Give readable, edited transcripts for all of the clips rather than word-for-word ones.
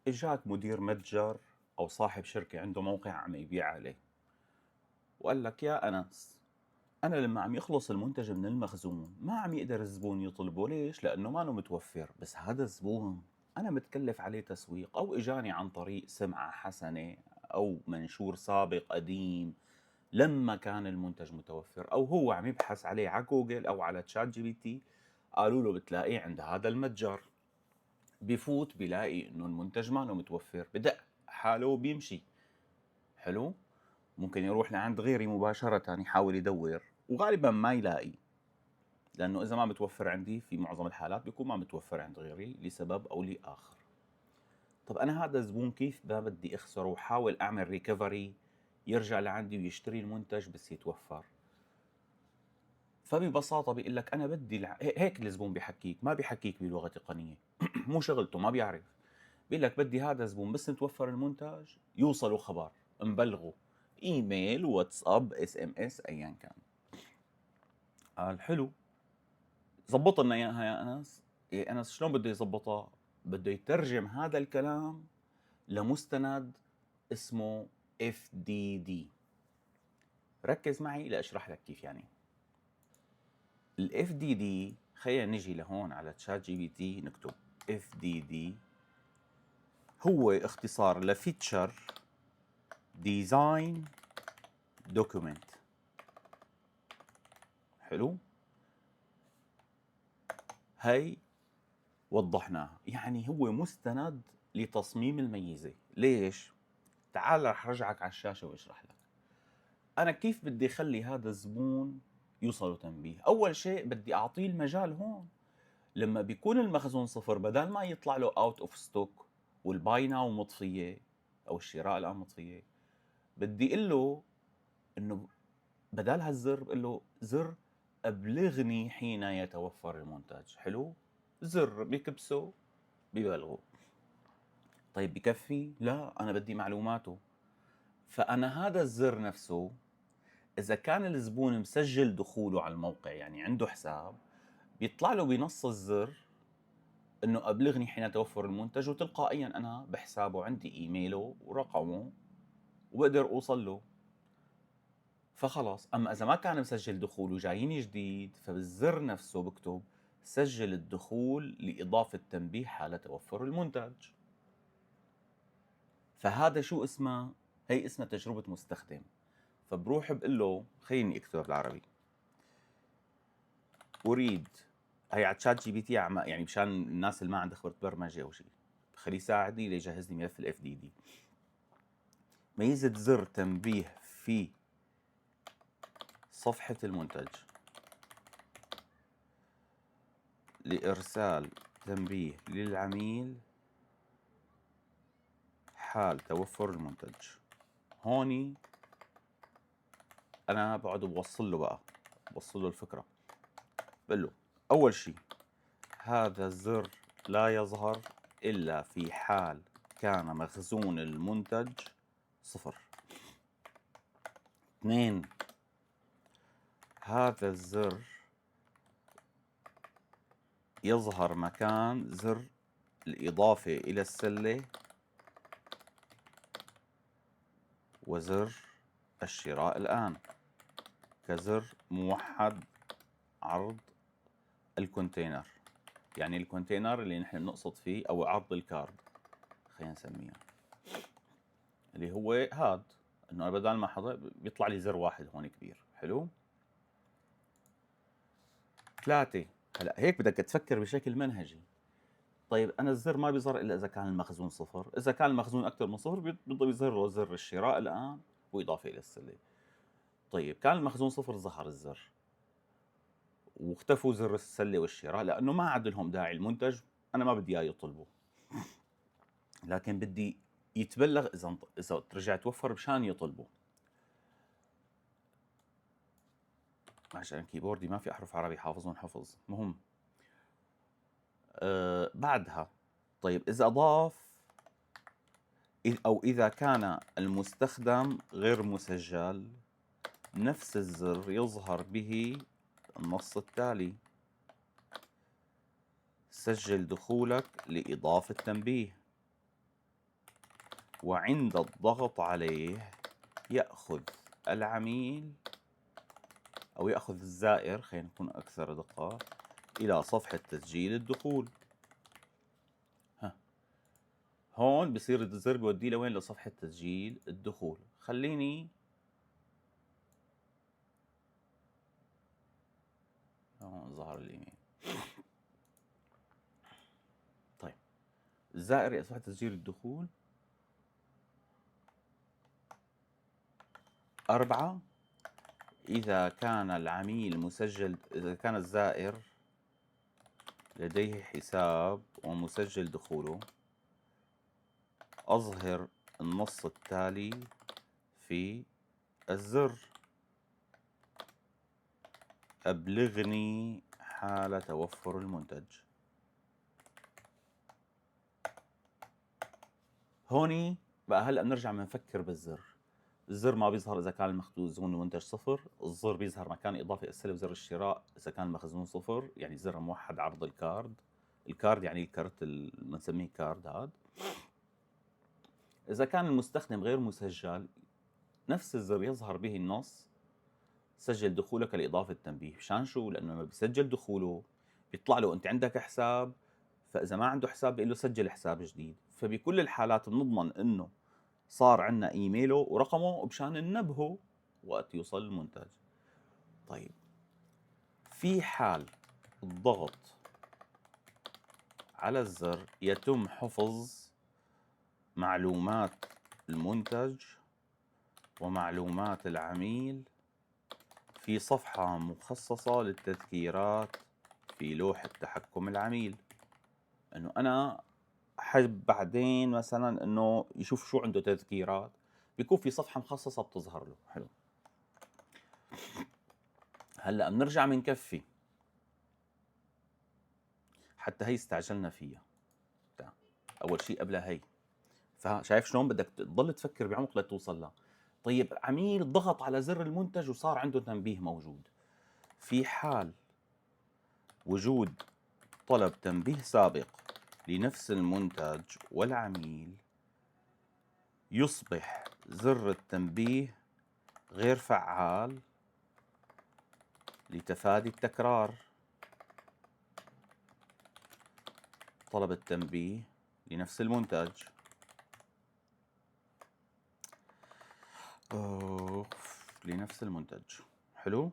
اجاك مدير متجر او صاحب شركة عنده موقع عم يبيع عليه، وقال لك يا انس، انا لما عم يخلص المنتج من المخزون ما عم يقدر الزبون يطلبه. ليش؟ لانه ما انه متوفر. بس هذا الزبون انا متكلف عليه تسويق، او اجاني عن طريق سمعة حسنة او منشور سابق قديم لما كان المنتج متوفر، او هو عم يبحث عليه على جوجل او على تشات جي بي تي، قالوا له بتلاقيه عند هذا المتجر. بفوت بلاقي انه المنتج ما انه متوفر، بدق حاله وبيمشي. حلو. ممكن يروح لعند غيري مباشرة يحاول يدور، وغالبا ما يلاقي، لانه اذا ما متوفر عندي في معظم الحالات بيكون ما متوفر عند غيري لسبب او لاخر. طب انا هذا الزبون كيف ما بدي اخسره وحاول اعمل ريكفري يرجع لعندي ويشتري المنتج بس يتوفر؟ فببساطة بيقول لك أنا بدي هيك الزبون بيحكيك، ما بيحكيك بلغة تقنية. مو شغلته، ما بيعرف. بيقول لك بدي هذا الزبون بس نتوفر المنتج يوصلوا خبر، مبلغه، ايميل، واتساب، اس ام اس، ايا كان. قال حلو، زبط لنا اياها يا انس. إيه انس شلون بده يزبطها؟ بده يترجم هذا الكلام لمستند اسمه اف دي دي. ركز معي لاشرح لك كيف يعني. الاف دي دي، خلينا نجي لهون على تشات جي بي تي نكتب اف دي دي. هو اختصار لفيتشر ديزاين دوكيومنت. حلو. هي وضحناها، يعني هو مستند لتصميم الميزة. ليش؟ تعال رح رجعك على الشاشة واشرح لك. أنا كيف بدي أخلي هذا الزبون يوصله تنبيه؟ أول شيء بدي أعطيه المجال هون. لما بيكون المخزون صفر، بدل ما يطلع له اوت اوف ستوك والباي ناو مطفية أو الشراء الآن مطفية، بدي أقول له إنه بدال هالزر بقول له زر أبلغني حين يتوفر المنتج. حلو. زر بيكبسه ببلغه. طيب بكفي؟ لا، أنا بدي معلوماته. فأنا هذا الزر نفسه، إذا كان الزبون مسجل دخوله على الموقع يعني عنده حساب، بيطلع له بنص الزر إنه أبلغني حين توفر المنتج، وتلقائيا أنا بحسابه عندي إيميله ورقمه وبقدر أوصل له. فخلاص. أما إذا ما كان مسجل دخول وجاييني جديد، فبالزر نفسه بكتب سجل الدخول لإضافة تنبيه حال توفر المنتج. فهذا شو اسمه؟ هي اسمها تجربة مستخدم. فبروح بقول له، خليني اكتبها بالعربي. اريد، هي على تشات جي بي تي يعني مشان الناس اللي ما عندها خبرة برمجة او شيء، خليه يساعدني ليجهز لي ملف الاف دي دي. ميزة زر تنبيه في صفحة المنتج لإرسال تنبيه للعميل حال توفر المنتج. هوني أنا بقعد بوصل له بقى، بوصل له الفكرة. بقول له أول شيء هذا الزر لا يظهر إلا في حال كان مخزون المنتج صفر. 2، هذا الزر يظهر مكان زر الإضافة إلى السلة وزر الشراء الآن، كزر موحد عرض الكونتينر. يعني الكونتينر اللي نحن بنقصد فيه، أو عرض الكارد خلينا نسميها، اللي هو هاد، إنه أنا بدل ما حضر بيطلع لي زر واحد هون كبير. حلو. 3، هلا هيك بدك تفكر بشكل منهجي. طيب أنا الزر ما بيظهر إلا إذا كان المخزون صفر. إذا كان المخزون أكثر من صفر بيضل يظهر له زر الشراء الآن وإضافة إلى السلة. طيب كان المخزون صفر، ظهر الزر، واختفوا زر السلة والشراء لأنه ما عاد لهم داعي. المنتج أنا ما بدي إياه يطلبه، لكن بدي يتبلغ إذا ترجع توفر مشان يطلبه. عشان كيبوردي ما في أحرف عربي حافظهم حفظ مهم. بعدها، طيب إذا أضاف أو إذا كان المستخدم غير مسجل، نفس الزر يظهر به النص التالي: سجل دخولك لإضافة تنبيه. وعند الضغط عليه يأخذ العميل أو يأخذ الزائر، خلينا نكون أكثر دقة، إلى صفحة تسجيل الدخول. هون بصير الزر بيوديه لوين؟ لصفحة تسجيل الدخول. خليني هون ظهر الإيميل. طيب الزائر إلى صفحة تسجيل الدخول. 4 إذا كان العميل مسجل، إذا كان الزائر لديه حساب ومسجل دخوله، أظهر النص التالي في الزر: أبلغني حال توفر المنتج. هوني بقى هلأ بنرجع بنفكر بالزر. الزر ما بيظهر إذا كان المخزون المنتج صفر، الزر بيظهر مكان إضافي أستلم زر الشراء إذا كان المخزون صفر، يعني زر موحد عرض الكارد. الكارد يعني الكارت اللي بنسميه كارد هذا. إذا كان المستخدم غير مسجل، نفس الزر يظهر به النص: سجل دخولك لإضافة تنبيه. مشان شو؟ لأنه لما بيسجل دخوله بيطلع له أنت عندك حساب، فإذا ما عنده حساب بيقول له سجل حساب جديد. فبكل الحالات بنضمن إنه صار عندنا إيميله ورقمه مشان ننبهه وقت يوصل المنتج. طيب في حال الضغط على الزر يتم حفظ معلومات المنتج ومعلومات العميل في صفحة مخصصة للتذكيرات في لوحة تحكم العميل. انه انا حب بعدين مثلا انه يشوف شو عنده تذكيرات، بيكون في صفحة مخصصة بتظهر له. حلو. هلا بنرجع بنكفي، حتى هي استعجلنا فيها. اول شيء قبلها هي، فشايف شلون بدك تضل تفكر بعمق لتوصل لها. طيب عميل ضغط على زر المنتج وصار عنده تنبيه موجود. في حال وجود طلب تنبيه سابق لنفس المنتج والعميل، يصبح زر التنبيه غير فعال لتفادي التكرار. طلب التنبيه لنفس المنتج. لنفس المنتج. حلو.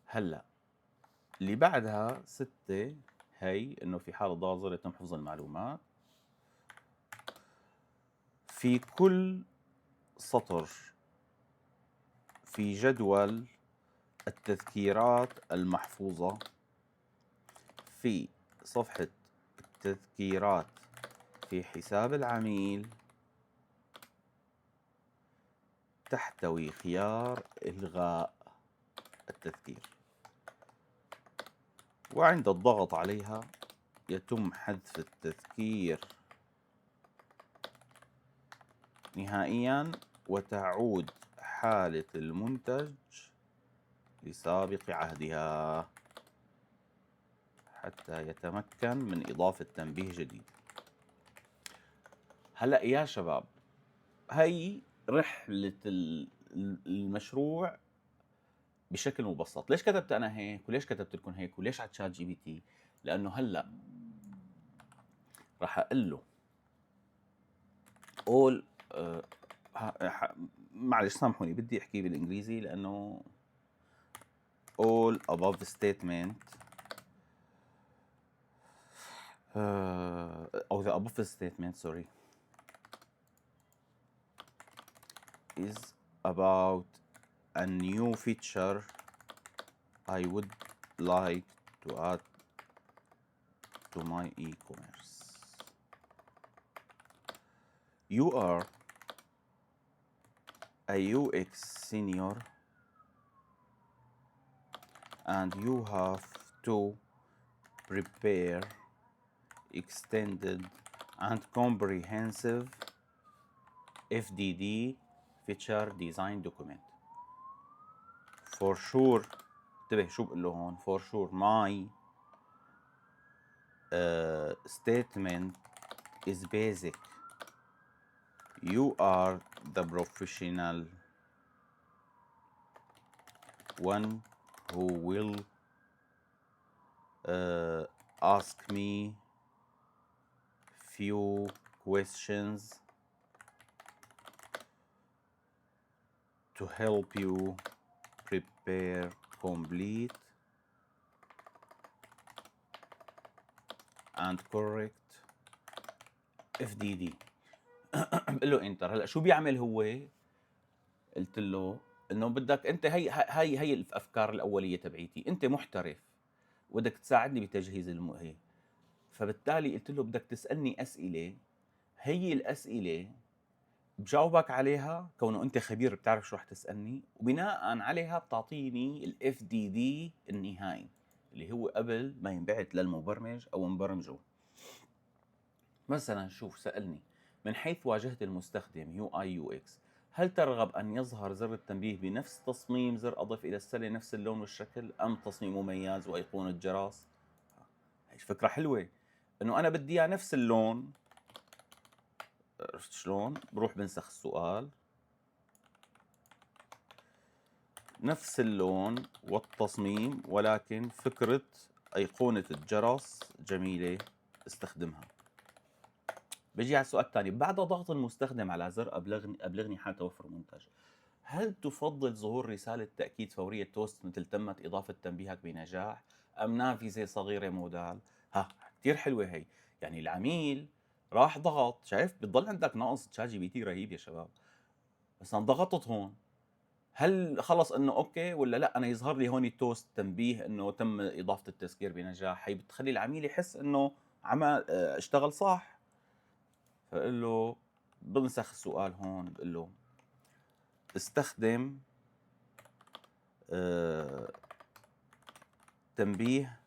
هلا اللي بعدها 6 هي انه في حال ضغط زر يتم حفظ المعلومات. في كل سطر في جدول التذكيرات المحفوظة في صفحة التذكيرات في حساب العميل تحتوي خيار إلغاء التذكير، وعند الضغط عليها يتم حذف التذكير نهائياً، وتعود حالة المنتج لسابق عهدها حتى يتمكن من إضافة تنبيه جديد. هلأ يا شباب، هي رحلة المشروع بشكل مبسط. ليش كتبت أنا هيك وليش كتبت لكم هيك وليش على تشات جي بي تي؟ لأنه هلأ راح أقول له all معلش سامحوني بدي أحكي بالإنجليزي لأنه all above statement or the above statement, sorry, is about a new feature I would like to add to my e-commerce. You are a UX senior and you have to prepare extended and comprehensive FDD feature design document. For sure، انتبه شو بقول له هون. For sure my statement is basic. You are the professional one who will ask me few questions to help you prepare complete and correct FDD. بقول له انتر. هلا شو بيعمل هو؟ قلت له انه بدك انت هي الافكار الاوليه تبعيتي، انت محترف وبدك تساعدني بتجهيز هي. فبالتالي قلت له بدك تسالني اسئله، هي الاسئله بجاوبك عليها كونه انت خبير بتعرف شو رح تسالني، وبناء عليها بتعطيني الاف دي دي النهائي اللي هو قبل ما ينبعث للمبرمج او مبرمجه. مثلا شوف سالني من حيث واجهة المستخدم يو اي يو اكس، هل ترغب ان يظهر زر التنبيه بنفس تصميم زر اضف الى السله نفس اللون والشكل، ام تصميم مميز وايقونه جرس؟ هي فكره حلوه، انه انا بدي اياه نفس اللون. عرفت شلون؟ بروح بنسخ السؤال، نفس اللون والتصميم، ولكن فكرة أيقونة الجرس جميلة استخدمها. بيجي على السؤال الثاني، بعد ضغط المستخدم على زر أبلغني حال توفر المنتج، هل تفضل ظهور رسالة تأكيد فورية توست مثل تمت إضافة تنبيهك بنجاح، أم نافذة صغيرة مودال؟ كتير حلوة هي. يعني العميل راح ضغط، شايف بتضل عندك ناقص تشات جي بي تي رهيب يا شباب، بس أنا ضغطت هون، هل خلص انه اوكي ولا لا؟ انا يظهر لي هون توست تنبيه انه تم اضافه التسكير بنجاح، هي بتخلي العميل يحس انه عمل اشتغل صح. فقل له بنسخ السؤال هون، بقول له استخدم آه، تنبيه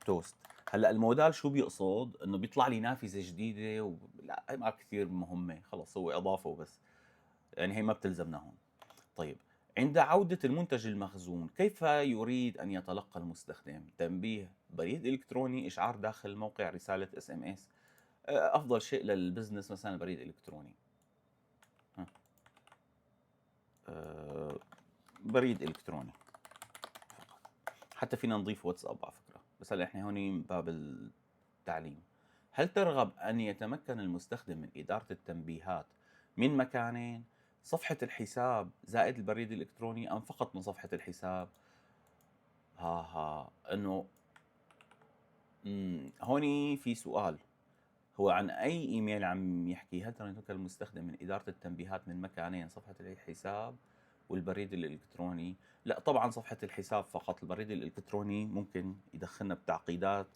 توست. هلا المودال شو بيقصد؟ انه بيطلع لي نافذه جديده لا هي ما كثير مهمه، خلص هو اضافه وبس، يعني هي ما بتلزمنا هون. طيب، عند عودة المنتج المخزون كيف يريد أن يتلقى المستخدم؟ تنبيه، بريد إلكتروني، إشعار داخل الموقع، رسالة اس ام اس؟ أفضل شيء للبزنس مثلا البريد الإلكتروني. ها. أه، بريد إلكتروني فقط. حتى فينا نضيف واتساب على فكرة، بس هلا احنا هون من باب التعليم. هل ترغب أن يتمكن المستخدم من إدارة التنبيهات من مكانين، صفحة الحساب زائد البريد الإلكتروني، أم فقط من صفحة الحساب؟ انه هوني في سؤال، هو عن اي ايميل عم يحكي؟ هل ترى يتمكن المستخدم من اداره التنبيهات من مكانين، صفحه الحساب والبريد الالكتروني؟ لا طبعا صفحه الحساب فقط، البريد الالكتروني ممكن يدخلنا بتعقيدات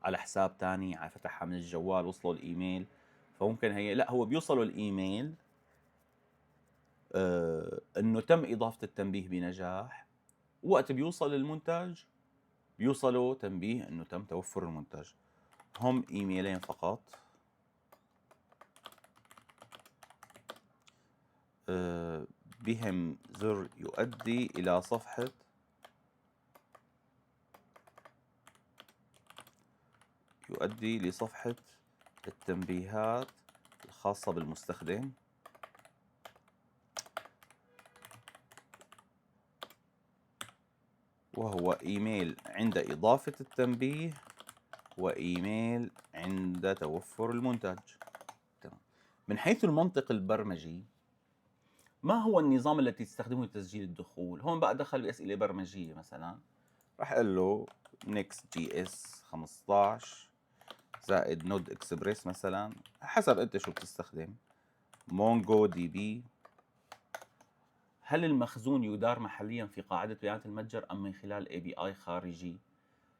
على حساب تاني، على فتحها من الجوال وصله الايميل، فممكن هي لا هو بيوصله الايميل انه تم اضافه التنبيه بنجاح، وقت بيوصل المنتج بيوصله تنبيه انه تم توفر المنتج. هم ايميلين فقط، بهم زر يؤدي لصفحة التنبيهات الخاصة بالمستخدم، وهو إيميل عند إضافة التنبيه وإيميل عند توفر المنتج. تمام. من حيث المنطق البرمجي، ما هو النظام الذي تستخدمه لتسجيل الدخول؟ هون بقى دخل بأسئلة برمجية، مثلا راح اقول له Next.js 15 زائد نود اكسبريس، مثلا حسب انت شو بتستخدم، مونجو دي بي. هل المخزون يدار محليا في قاعدة بيانات المتجر ام من خلال اي بي اي خارجي؟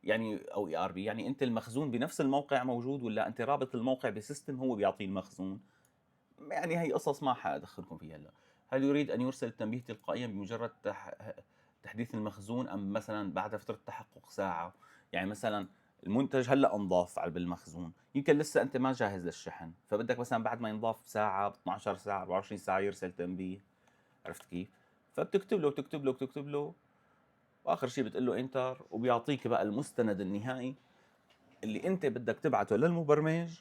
يعني او اي ار بي، يعني انت المخزون بنفس الموقع موجود، ولا انت رابط الموقع بسيستم هو بيعطي المخزون؟ يعني هي قصص ما حادخلكم فيها هلا. هل يريد ان يرسل التنبيه تلقائيا بمجرد تحديث المخزون، ام مثلا بعد فترة تحقق ساعة؟ يعني مثلا المنتج هلا انضاف على بالمخزون، يمكن لسه انت ما جاهز للشحن، فبدك مثلا بعد ما ينضاف ساعة، ب 12 ساعة، 24 ساعة يرسل تنبيه. عرفت كيف؟ فبتكتب له بتكتب له بتكتب له، واخر شيء بتقول له انتر، وبيعطيك بقى المستند النهائي اللي أنت بدك تبعته للمبرمج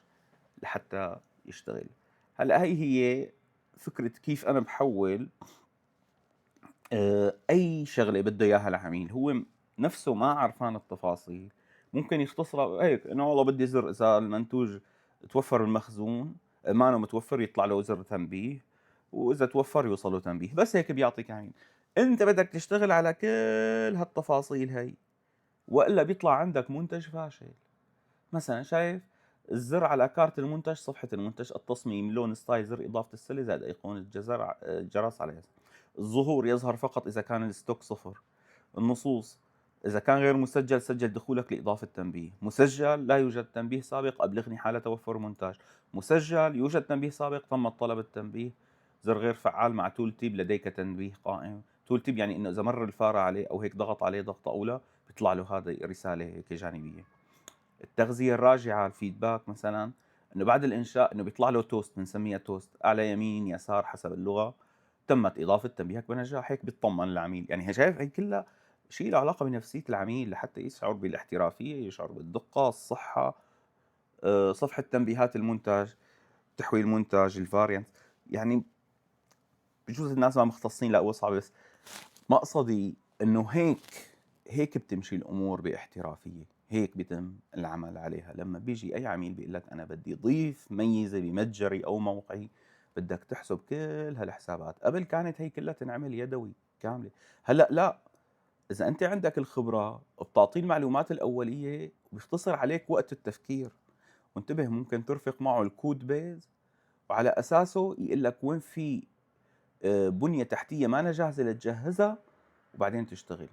لحتى يشتغل. هلأ هي فكرة كيف أنا باحوّل أي شغلة بده إياها العميل، هو نفسه ما عرفان التفاصيل، ممكن يختصرها هيك إنه والله بدي زر إذا المنتوج توفّر المخزون، مانو متوفّر يطلع له زر تنبيه، وإذا توفّر يوصل له تنبيه، بس هيك بيعطيك عميل. أنت بدك تشتغل على كل هالتفاصيل هي، وإلا بيطلع عندك منتج فاشل. مثلًا شايف الزر على كارت المنتج، صفحة المنتج، التصميم، لون، ستايل، زر إضافة السلة زائد أيقونة الجرس على اليسار. الظهور يظهر فقط إذا كان الستوك صفر. النصوص إذا كان غير مسجل سجل دخولك لإضافة تنبيه. مسجل لا يوجد تنبيه سابق أبلغني حال توفر منتج. مسجل يوجد تنبيه سابق تم طلب التنبيه. زر غير فعال مع تول تيب لديك تنبيه قائم. تول تيب يعني إنه إذا مر الفارة عليه أو هيك ضغط عليه ضغطة أولى بيطلع له هذه رسالة هيك جانبية. التغذية الراجعة الفيدباك مثلًا إنه بعد الإنشاء إنه بيطلع له توست بنسميها توست أعلى يمين يسار حسب اللغة، تمت إضافة تنبيهك بنجاح، هيك بيطمن العميل. يعني شايف هي كلها شيء له علاقة بنفسية العميل لحتى يشعر بالاحترافية، يشعر بالدقة، الصحة، صفحة تنبيهات المنتج، تحويل المنتج، الvariant. يعني بجوز الناس ما مختصين لاقوها صعبة، بس مقصدي إنه هيك بتمشي الأمور باحترافية، هيك بيتم العمل عليها. لمّا بييجي أي عميل بيقول لك أنا بدي ضيف ميزة بمتجري أو موقعي، بدك تحسب كل هالحسابات. قبل كانت هي كلها تنعمل يدوي كاملة، هلأ لأ، إذا أنت عندك الخبرة بتعطيه المعلومات الأولية وبيختصر عليك وقت التفكير. وانتبه ممكن ترفق معه الcode base وعلى أساسه يقول لك وين في بنية تحتية مانا جاهزة لتجهزها وبعدين تشتغل.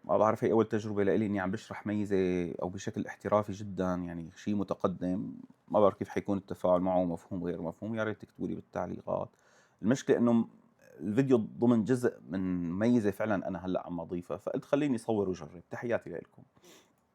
ما بعرف هي أول تجربة لإلي إني عم باشرح ميزة أو بشكل احترافي جدًا، يعني شيء متقدم. ما بعرف كيف حيكون التفاعل معه، مفهوم غير مفهوم، يا ريت تكتبوا لي بالتعليقات. المشكلة إنه الفيديو ضمن جزء من ميزة فعلًا أنا هلأ عم أضيفها، فقلت خلّيني صور وجرب. تحياتي لإلكم.